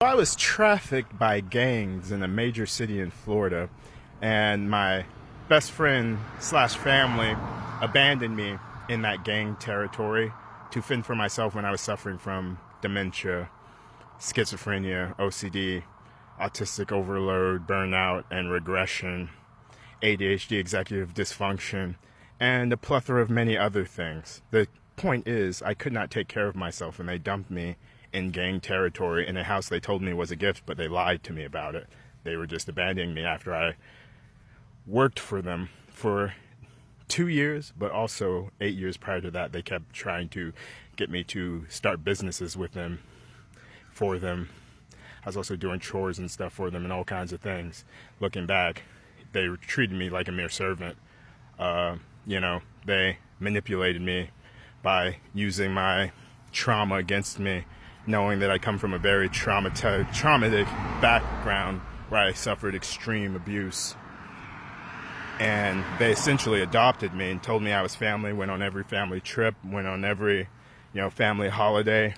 I was trafficked by gangs in a major city in Florida, and my best friend slash family abandoned me in that gang territory to fend for myself when I was suffering from dementia, schizophrenia, OCD, autistic overload, burnout, and regression, ADHD, executive dysfunction, and a plethora of many other things. The point is, I could not take care of myself, and they dumped me in gang territory in a house they told me was a gift, but they lied to me about it. They were just abandoning me after I worked for them for 2 years, but also 8 years prior to that. They kept trying to get me to start businesses with them, for them. I was also doing chores and stuff for them and all kinds of things. Looking back, they treated me like a mere servant. They manipulated me by using my trauma against me, knowing that I come from a very traumatic background where I suffered extreme abuse. And they essentially adopted me and told me I was family, went on every family trip, went on every, family holiday,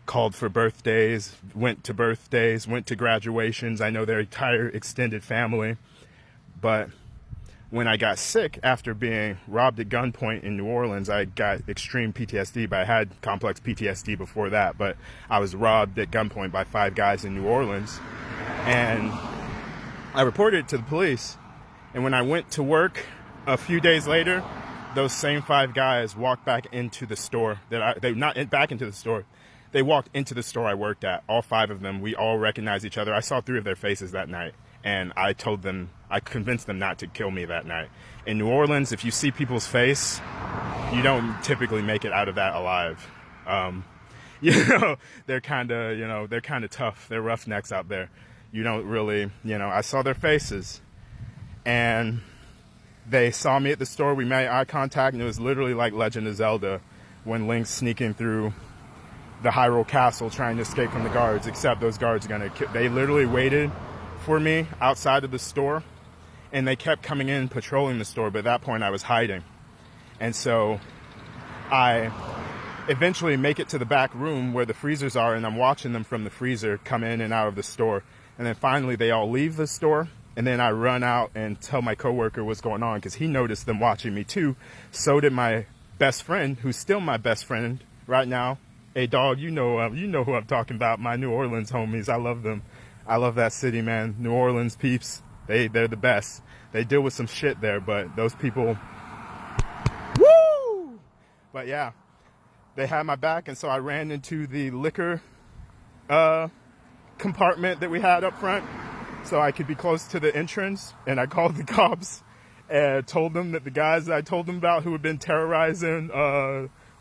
called for birthdays, went to graduations. I know their entire extended family. But when I got sick after being robbed at gunpoint in New Orleans, I got extreme PTSD, but I had complex PTSD before that. But I was robbed at gunpoint by 5 guys in New Orleans, and I reported it to the police. And when I went to work a few days later, those same 5 guys walked back into the store They walked into the store I worked at, all 5 of them. We all recognized each other. I saw 3 of their faces that night. And I convinced them not to kill me that night. In New Orleans, if you see people's face, you don't typically make it out of that alive. They're kind of tough. They're roughnecks out there. You don't really, I saw their faces. And they saw me at the store. We made eye contact, and it was literally like Legend of Zelda when Link's sneaking through the Hyrule Castle trying to escape from the guards, except those guards are going to kill. They literally waited for me outside of the store, and they kept coming in patrolling the store, but at that point I was hiding. And so I eventually make it to the back room where the freezers are, and I'm watching them from the freezer come in and out of the store. And then finally they all leave the store, and then I run out and tell my coworker what's going on, because he noticed them watching me too. So did my best friend, who's still my best friend right now. Hey dog, you know who I'm talking about, my New Orleans homies. I love them. I love that city, man. New Orleans peeps, they're the best. They deal with some shit there, but those people, woo! But yeah, they had my back, and so I ran into the liquor compartment that we had up front so I could be close to the entrance, and I called the cops and told them that the guys that I told them about who had been terrorizing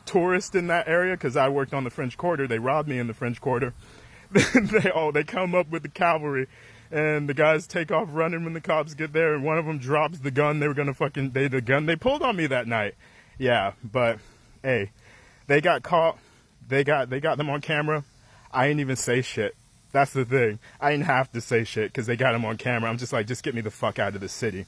tourists in that area, because I worked on the French Quarter, they robbed me in the French Quarter. They come up with the cavalry, and the guys take off running when the cops get there, and one of them drops the gun they were gonna the gun they pulled on me that night. Yeah, but hey, they got caught. They got them on camera. I ain't even say shit. That's the thing. I didn't have to say shit because they got them on camera. I'm just like, just get me the fuck out of the city.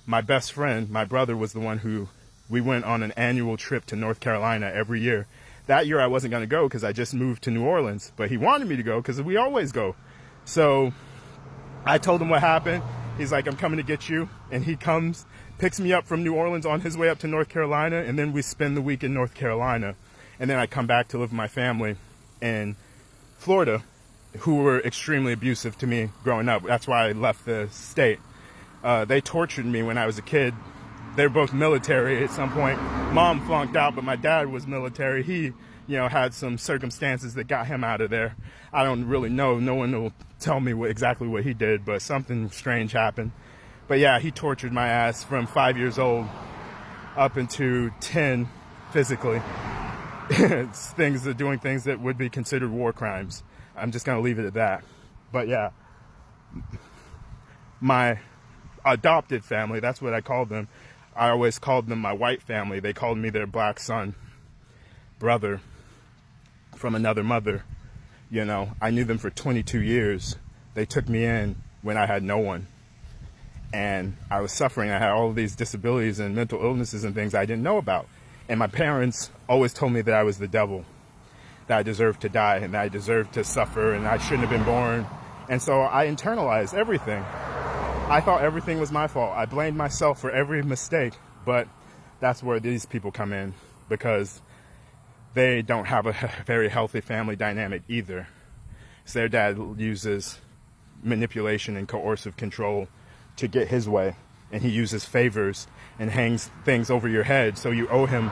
My best friend, my brother, was the one who, we went on an annual trip to North Carolina every year. That year I wasn't going to go because I just moved to New Orleans, but he wanted me to go because we always go. So I told him what happened. He's like, I'm coming to get you. And he comes, picks me up from New Orleans on his way up to North Carolina, and then we spend the week in North Carolina. And then I come back to live with my family in Florida, who were extremely abusive to me growing up. That's why I left the state. They tortured me when I was a kid. They're both military at some point. Mom flunked out, but my dad was military. He, had some circumstances that got him out of there. I don't really know. No one will tell me exactly what he did, but something strange happened. But yeah, he tortured my ass from 5 years old up into 10 physically. Doing things that would be considered war crimes. I'm just going to leave it at that. But yeah, my adopted family, that's what I called them. I always called them my white family. They called me their black son, brother from another mother. I knew them for 22 years. They took me in when I had no one. And I was suffering. I had all of these disabilities and mental illnesses and things I didn't know about. And my parents always told me that I was the devil. that I deserved to die and that I deserved to suffer and I shouldn't have been born. And so I internalized everything. I thought everything was my fault. I blamed myself for every mistake, but that's where these people come in, because they don't have a very healthy family dynamic either. So their dad uses manipulation and coercive control to get his way, and he uses favors and hangs things over your head so you owe him,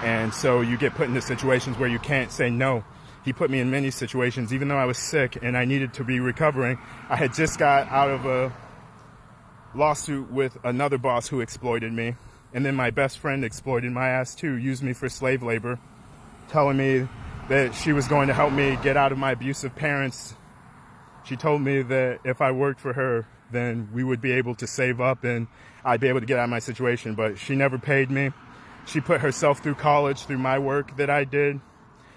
and so you get put into situations where you can't say no. He put me in many situations, even though I was sick and I needed to be recovering. I had just got out of a lawsuit with another boss who exploited me, and then my best friend exploited my ass too, used me for slave labor, telling me that she was going to help me get out of my abusive parents. She told me that if I worked for her, then we would be able to save up and I'd be able to get out of my situation, but she never paid me. She put herself through college through my work that I did.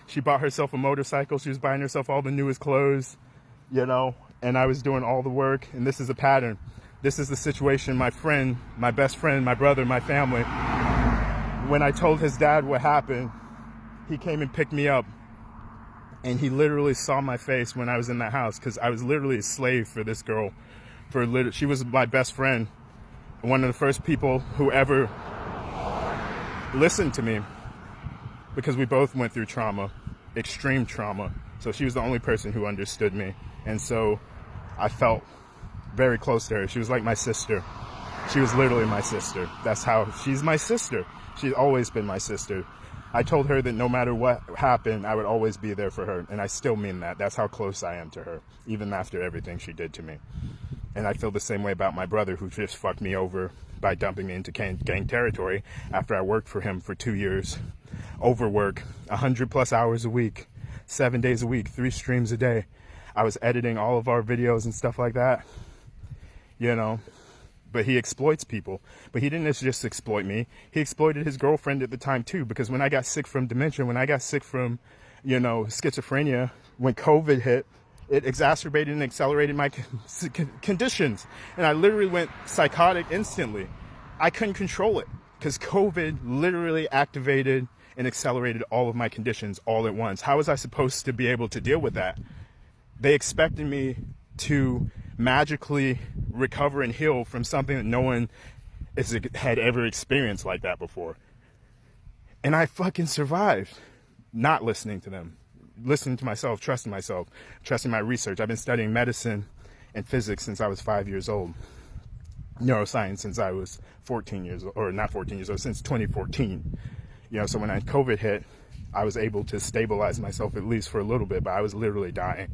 She bought herself a motorcycle. She was buying herself all the newest clothes, you know, and I was doing all the work. And this is a pattern. This is the situation my friend, my best friend, my brother, my family, when I told his dad what happened, he came and picked me up. And he literally saw my face when I was in that house, because I was literally a slave for this girl. She was my best friend. One of the first people who ever listened to me, because we both went through trauma, extreme trauma. So she was the only person who understood me. And so I felt very close to her. She was like my sister. She was literally my sister. That's how, she's my sister. She's always been my sister. I told her that no matter what happened, I would always be there for her. And I still mean that. That's how close I am to her, even after everything she did to me. And I feel the same way about my brother, who just fucked me over by dumping me into gang territory after I worked for him for 2 years. Overwork, 100+ hours a week, 7 days a week, 3 streams a day. I was editing all of our videos and stuff like that, you know. But he exploits people. But he didn't just exploit me. He exploited his girlfriend at the time too, because when I got sick from dementia, when I got sick from, you know, schizophrenia, when COVID hit, it exacerbated and accelerated my conditions. And I literally went psychotic instantly. I couldn't control it because COVID literally activated and accelerated all of my conditions all at once. How was I supposed to be able to deal with that? They expected me to magically recover and heal from something that no one had ever experienced like that before. And I fucking survived, not listening to them, listening to myself, trusting my research. I've been studying medicine and physics since I was 5 years old. Neuroscience since I was 14 years old, or not 14 years old, since 2014. You know, so when COVID hit, I was able to stabilize myself at least for a little bit, but I was literally dying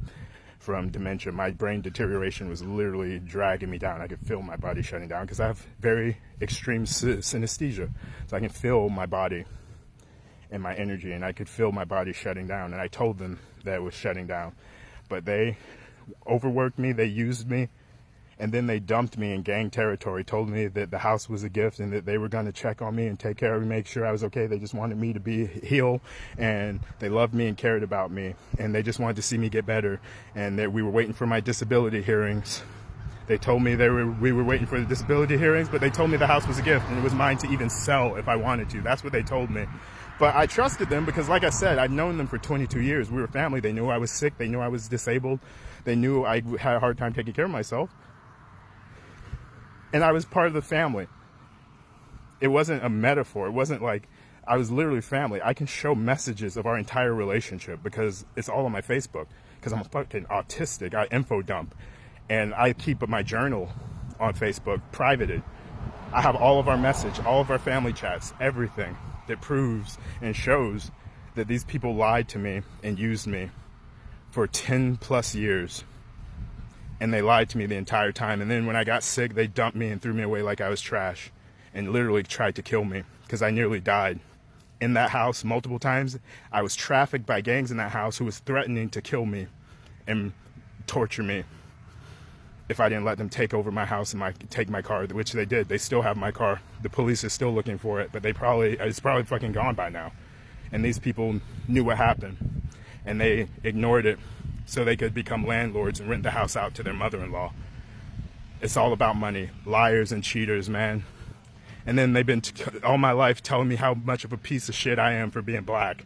from dementia. My brain deterioration was literally dragging me down. I could feel my body shutting down because I have very extreme synesthesia. So I can feel my body and my energy, and I could feel my body shutting down. And I told them that it was shutting down. But they overworked me, they used me, and then they dumped me in gang territory, told me that the house was a gift and that they were going to check on me and take care of me, make sure I was okay. They just wanted me to heal, and they loved me and cared about me, and they just wanted to see me get better, and that we were waiting for my disability hearings. They told me we were waiting for the disability hearings, but they told me the house was a gift and it was mine to even sell if I wanted to. That's what they told me. But I trusted them because, like I said, I'd known them for 22 years. We were family. They knew I was sick. They knew I was disabled. They knew I had a hard time taking care of myself. And I was part of the family. It wasn't a metaphor. It wasn't like, I was literally family. I can show messages of our entire relationship because it's all on my Facebook. Because I'm fucking autistic. I info dump. And I keep my journal on Facebook privated. I have all of our message, all of our family chats, everything that proves and shows that these people lied to me and used me for 10+ years. And they lied to me the entire time. And then when I got sick, they dumped me and threw me away like I was trash and literally tried to kill me because I nearly died. In that house multiple times, I was trafficked by gangs in that house who was threatening to kill me and torture me if I didn't let them take over my house and take my car, which they did. They still have my car. The police are still looking for it, but it's probably fucking gone by now. And these people knew what happened and they ignored it so they could become landlords and rent the house out to their mother-in-law. It's all about money. Liars and cheaters, man. And then they've been all my life telling me how much of a piece of shit I am for being black.